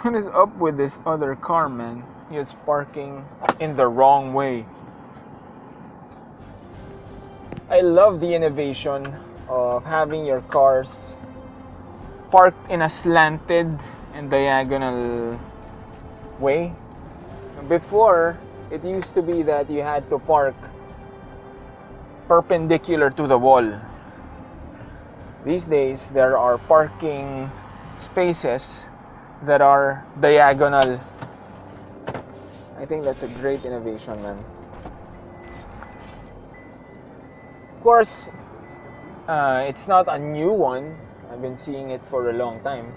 What is up with this other car, man? He is parking in the wrong way. I love the innovation of having your cars parked in a slanted and diagonal way. Before, it used to be that you had to park perpendicular to the wall. These days, there are parking spaces that are diagonal. I think that's a great innovation, man. Of course, it's not a new one. I've been seeing it for a long time.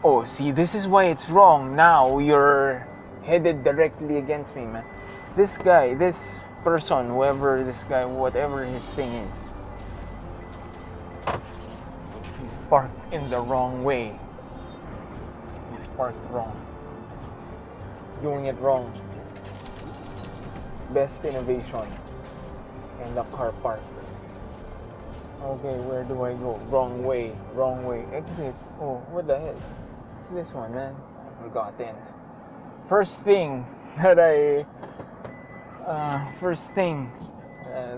Oh, see, this is why it's wrong. Now you're headed directly against me, man. This guy, this person, whoever this guy, whatever his thing is, he's parked in the wrong way. He's parked wrong. He's doing it wrong. Best innovation in the car park. Okay, where do I go? Wrong way, wrong way. Exit. Oh, what the hell? It's this one, man. I forgot it. First thing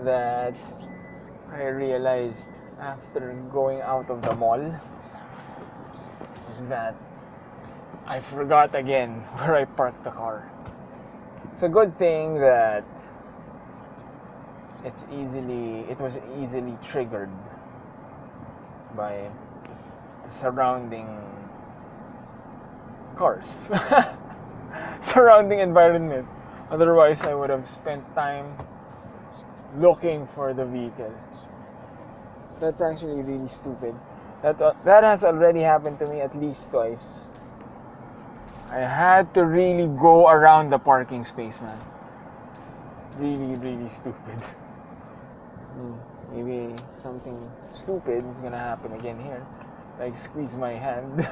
that I realized after going out of the mall is that I forgot again where I parked the car. It's a good thing that it was easily triggered by the surrounding cars, surrounding environment. Otherwise, I would have spent time looking for the vehicle. That's actually really stupid. That has already happened to me at least twice. I had to really go around the parking space, man. Really, really stupid. Maybe something stupid is gonna happen again here. Like squeeze my hand.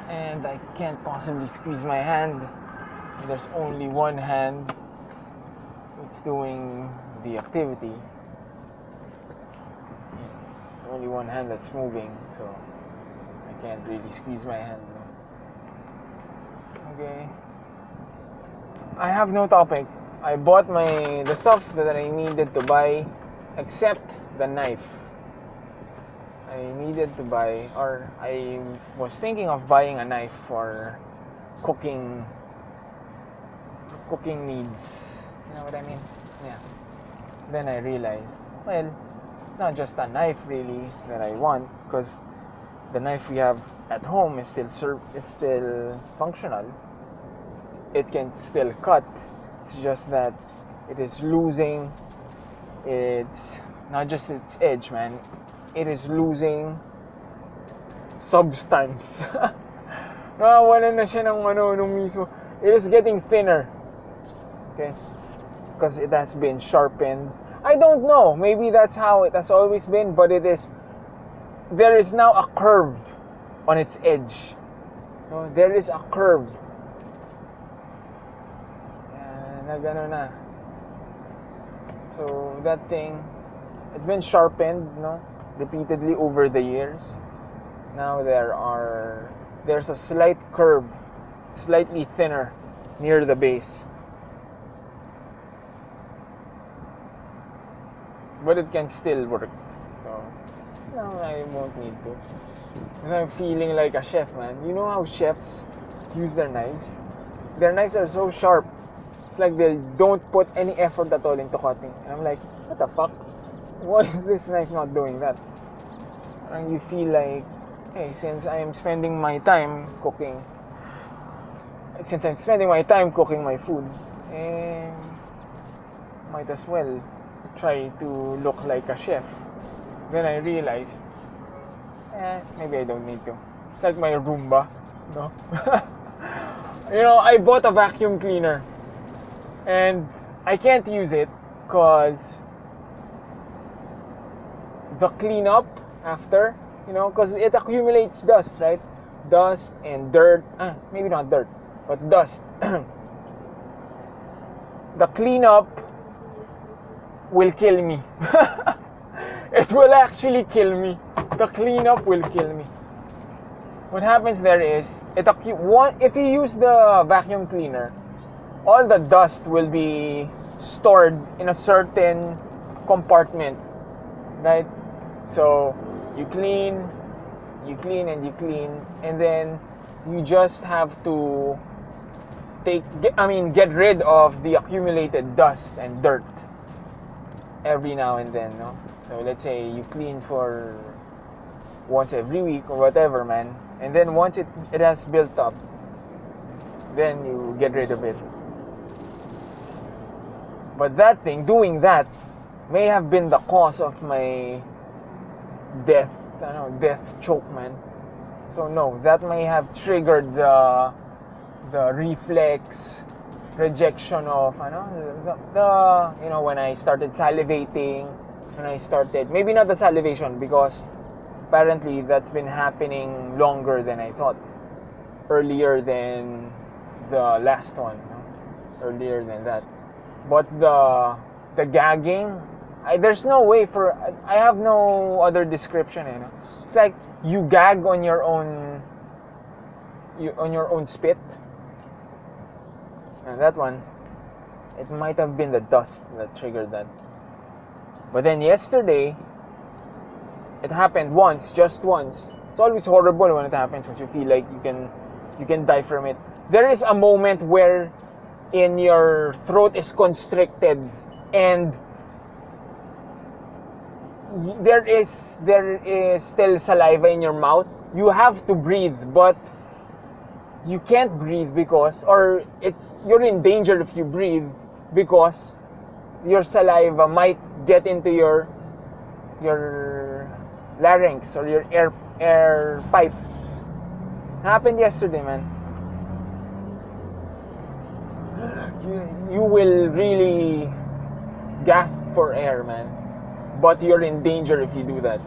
And I can't possibly squeeze my hand. There's only one hand that's doing the activity. There's only one hand that's moving, so I can't really squeeze my hand. Okay. I have no topic. I bought the stuff that I needed to buy, except the knife. I needed to buy, or I was thinking of buying a knife for cooking needs. You know what I mean? Yeah. Then I realized, well, it's not just a knife really that I want, because the knife we have at home is still functional. It can still cut. It's just that it is losing its, not just its edge, man. It is losing substance. Wala na siya ng nung mismo. It is getting thinner. Okay? Because it has been sharpened. I don't know. Maybe that's how it has always been, but there is now a curve on its edge. There is a curve. Gano na. So that thing, it's been sharpened, repeatedly over the years. Now there's a slight curve, slightly thinner near the base. But it can still work. So no, I won't need to. Because I'm feeling like a chef, man. You know how chefs use their knives? Their knives are so sharp. It's like they don't put any effort at all into cutting. And I'm like, what the fuck? Why is this knife not doing that? And you feel like, hey, since I'm spending my time cooking my food, might as well try to look like a chef. Then I realized, maybe I don't need to. It's like my Roomba, no? I bought a vacuum cleaner and I can't use it because the cleanup after, because it accumulates dust, right? Dust and dirt, maybe not dirt, but dust. The cleanup will kill me. It will actually kill me. The cleanup will kill me. What happens there is, if you use the vacuum cleaner, all the dust will be stored in a certain compartment, right? So you clean, and then you just have to get rid of the accumulated dust and dirt every now and then, no? So let's say you clean for once every week or whatever, man, and then once it has built up, then you get rid of it. But doing that may have been the cause of my death choke, man. So no, that may have triggered the reflex rejection of when I started salivating, maybe not the salivation, because apparently that's been happening longer than I thought, earlier than the last one, earlier than that. But the gagging, there's no way I have no other description, It's like you gag on your own spit. And that one, it might have been the dust that triggered that. But then yesterday, it happened just once. It's always horrible when it happens, because you feel like you can die from it. There is a moment where your throat is constricted and there is still saliva in your mouth. You have to breathe, but you can't breathe you're in danger if you breathe, because your saliva might get into your larynx or your air pipe. Happened yesterday, man. You will really gasp for air, man. But you're in danger if you do that.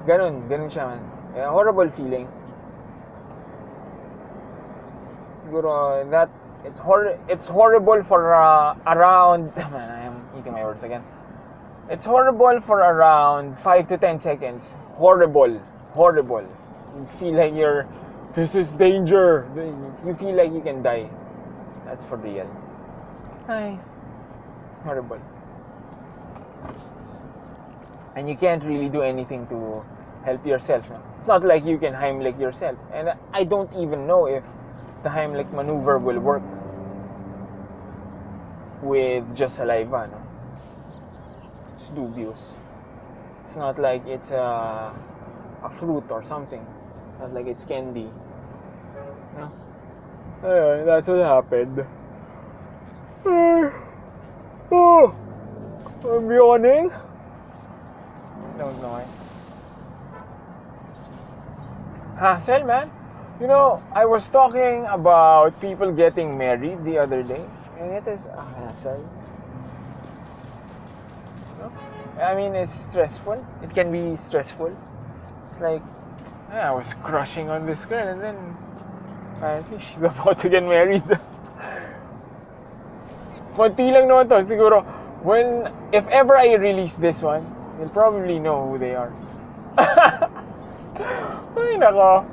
Ganun siya, man. A horrible feeling. Siguro that it's horrible for around man, I am eating my words again. It's horrible for around 5 to 10 seconds. Horrible. You feel like this is danger. You feel like you can die. That's for real. Hi. Horrible. And you can't really do anything to help yourself. No? It's not like you can Heimlich yourself. And I don't even know if the Heimlich maneuver will work with just saliva. No? It's dubious. It's not like it's a fruit or something. It's not like it's candy. No? Ayun, that's what happened. Oh, I'm yawning. I don't know. Hassle, man. I was talking about people getting married the other day, and it is a hassle. I mean, it's stressful. It can be stressful. It's like, I was crushing on this girl, and then apparently she's about to get married. Konti lang naman to. Siguro, if ever I release this one, you'll probably know who they are. Ay, nako.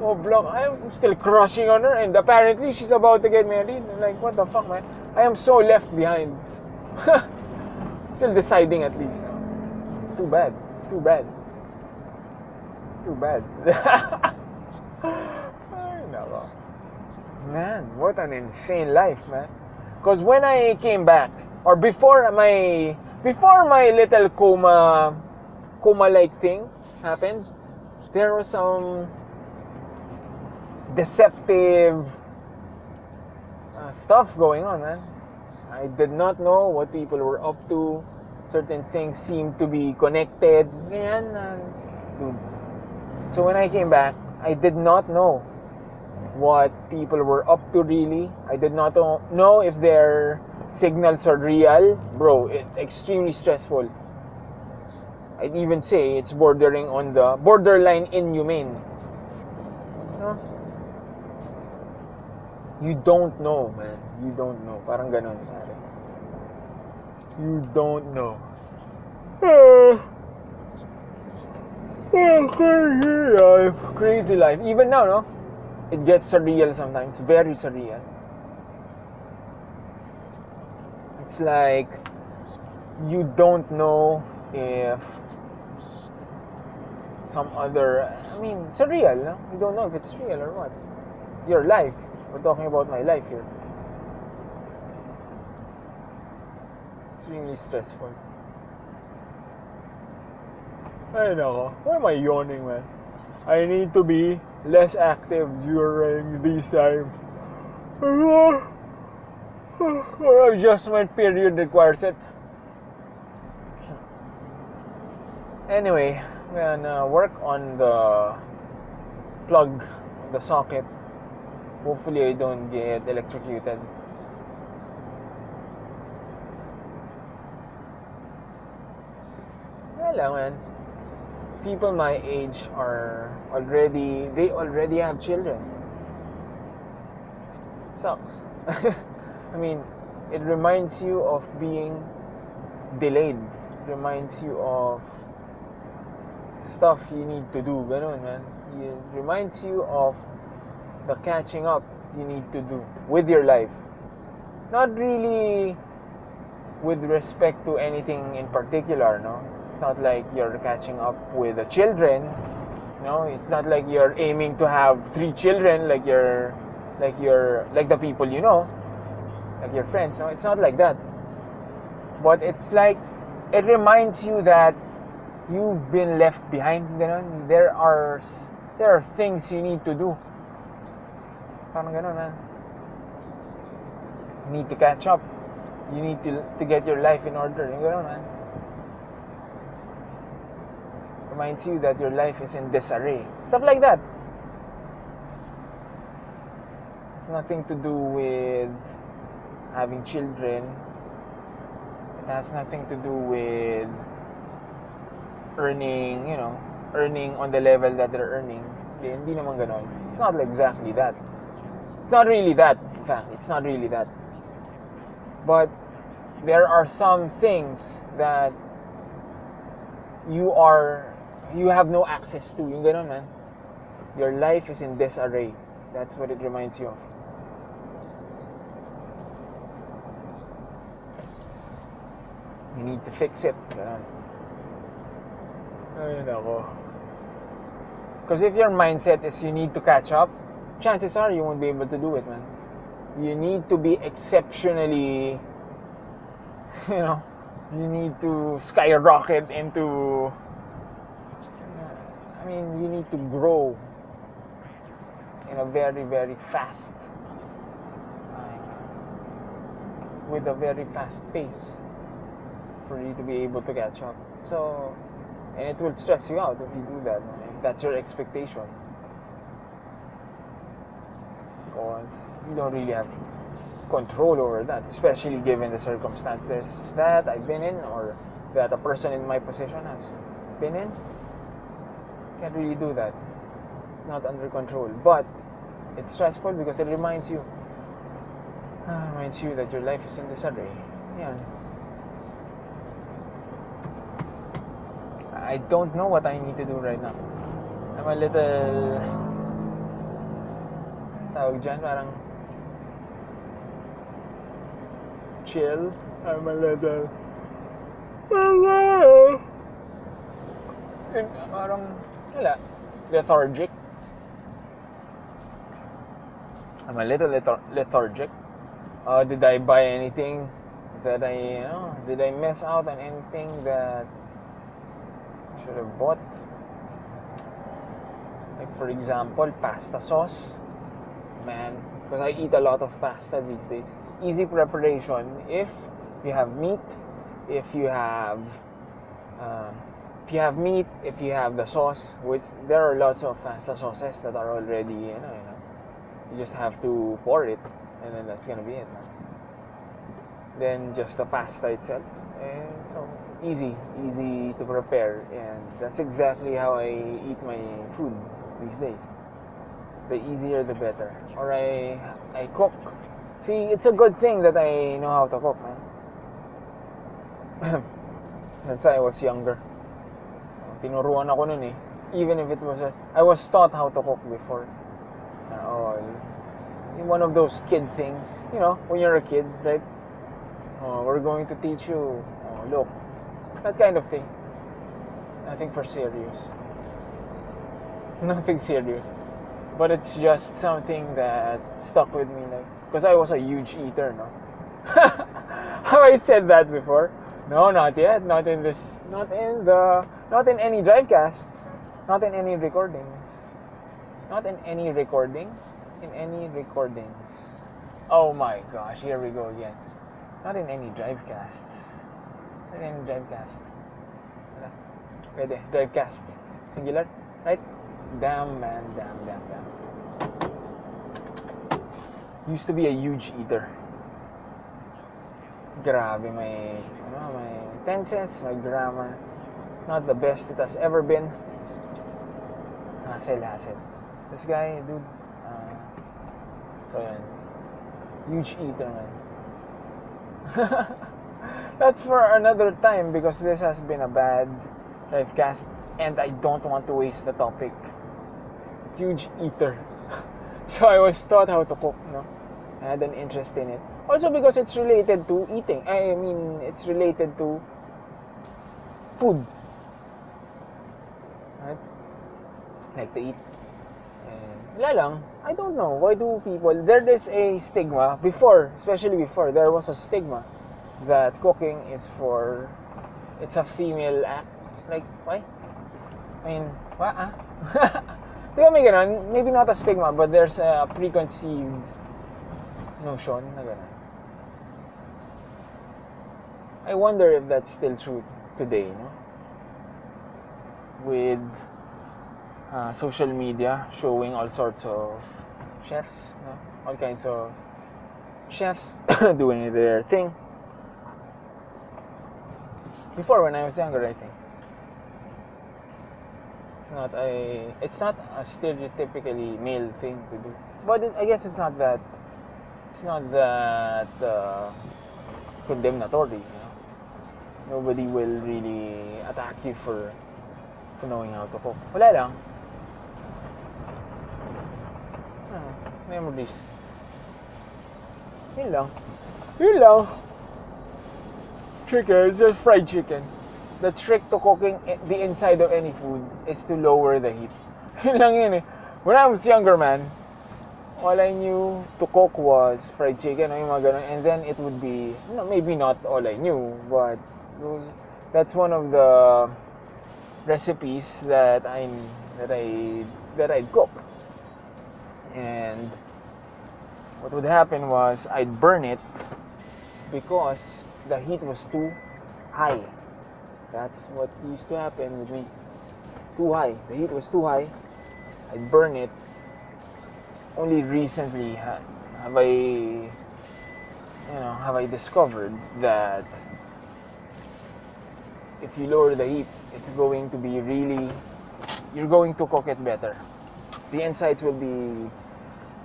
Oh, block. I'm still crushing on her, and apparently she's about to get married. I'm like, what the fuck, man? I am so left behind. Still deciding at least. Too bad. Ay, nako. Man, what an insane life, man. Because when I came back, or before my little coma-like thing happened, there was some deceptive stuff going on, man. I did not know what people were up to. Certain things seemed to be connected. Dude. So when I came back, I did not know what people were up to really. I did not know if their signals are real. Bro, it's extremely stressful. I'd even say it's bordering on the borderline inhumane. You don't know, man. You don't know. Parang ganon. You don't know. Crazy life. Crazy life. Even now, no? It gets surreal sometimes. Very surreal. It's like you don't know if some other... I mean, surreal, no? You don't know if it's real or what. Your life. We're talking about my life here. Extremely stressful. I know. Why am I yawning, man? I need to be less active during these times. Adjustment period requires it. Anyway, I'm gonna work on the plug, the socket. Hopefully I don't get electrocuted. Wala, man. People my age they already have children. Sucks. I mean, it reminds you of being delayed. It reminds you of stuff you need to do. Ganun, man. It reminds you of the catching up you need to do with your life. Not really with respect to anything in particular, no? It's not like you're catching up with the children, no? It's not like you're aiming to have 3 children like the people you know, like your friends, no? It's not like that. But it's like it reminds you that you've been left behind, ganun. There are things you need to do. Parang ganun, man. You need to catch up. You need to get your life in order. Yung ganun, man. Reminds you that your life is in disarray. Stuff like that. It's nothing to do with having children. It has nothing to do with earning on the level that they're earning. Hindi naman ganon. It's not exactly that. It's not really that. In fact, it's not really that. But there are some things that you have no access to. Yung ganon, man. Your life is in disarray. That's what it reminds you of. You need to fix it. Ganon. Ay, nako. Because if your mindset is you need to catch up, chances are you won't be able to do it, man. You need to be exceptionally, you need to skyrocket into, you need to grow in a very, very fast, with a very fast pace for you to be able to catch up. So, and it will stress you out if you do that, if that's your expectation. Because you don't really have control over that, especially given the circumstances that I've been in or that a person in my position has been in. Can't really do that. It's not under control. But it's stressful because it reminds you that your life is in disarray. Yeah. I don't know what I need to do right now. I'm a little, tawag dyan, parang chill. I'm a little, parang, lethargic. I'm a little lethargic. Did I buy anything that did I miss out on anything that I should have bought? Like, for example, pasta sauce. Man, because I eat a lot of pasta these days. Easy preparation if you have meat, if you have meat, if you have the sauce, which there are lots of pasta sauces that are already, you just have to pour it, and then that's gonna be it, man. Then just the pasta itself, and so easy to prepare, and that's exactly how I eat my food these days. The easier the better. Or I cook. See, it's a good thing that I know how to cook, man. That's why I was younger. Tinuruan ako nun eh. Even if it was I was taught how to cook before. One of those kid things, you know, when you're a kid, right? We're going to teach you, look, that kind of thing. Nothing for serious. Nothing serious. But it's just something that stuck with me, like, because I was a huge eater, no? Have I said that before? No, not yet. Not in any Drivecasts. Not in any recordings. Not in any recordings. In any recordings. Oh my gosh, here we go again. Not in any Drivecasts. Not in any Drivecast. Pwede, Drivecast. Singular, right? Damn, man, damn. Used to be a huge eater. Grabe, my tenses, my grammar. Not the best it has ever been. Hassle. This guy, dude. So yan. Huge eater, man. That's for another time because this has been a bad Drivecast and I don't want to waste the topic. Huge eater. So I was taught how to cook, no? I had an interest in it. Also because it's related to eating. I mean, it's related to food. Right? Like to eat. Wala lang. I don't know. Why do people... There is a stigma. Especially before, there was a stigma that cooking is for... It's a female act. Like, why? I mean, what? Di ba may ganun? Maybe not a stigma, but there's a preconceived notion na ganun. I wonder if that's still true today, no? With social media showing all sorts of chefs, no? All kinds of chefs doing their thing. Before, when I was younger, I think it's not a stereotypically male thing to do. But I guess it's not that condemnatory, you know? Nobody will really attack you for knowing how to cook. Wala lang. Memories. Yun lang. Chicken, it's just fried chicken. The trick to cooking the inside of any food is to lower the heat. Yun lang yun eh. When I was younger, man, all I knew to cook was fried chicken, yung mga ganun, and then it would be, maybe not all I knew, but that's one of the recipes that I'd cook. And what would happen was I'd burn it because the heat was too high. That's what used to happen with me. Too high. The heat was too high. I'd burn it. Only recently have I discovered that if you lower the heat, it's going to be you're going to cook it better. The insides will be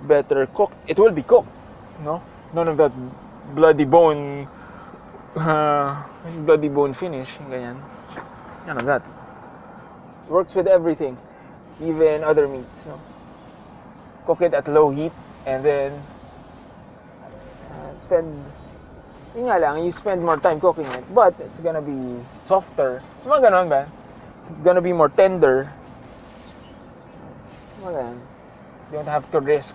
better cooked. It will be cooked, no? None of that bloody bone finish, ganyan. None of that. Works with everything, even other meats, no? Cook it at low heat and then you spend more time cooking it, but it's gonna be softer. Mga ganon ba? It's gonna be more tender. Mga ganon. You don't have to risk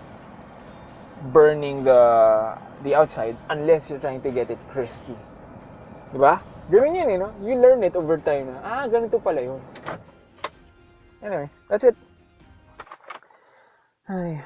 burning the outside unless you're trying to get it crispy. Diba? Ganun yun, no? You learn it over time na, ganito pala yun. Anyway, that's it. Ay.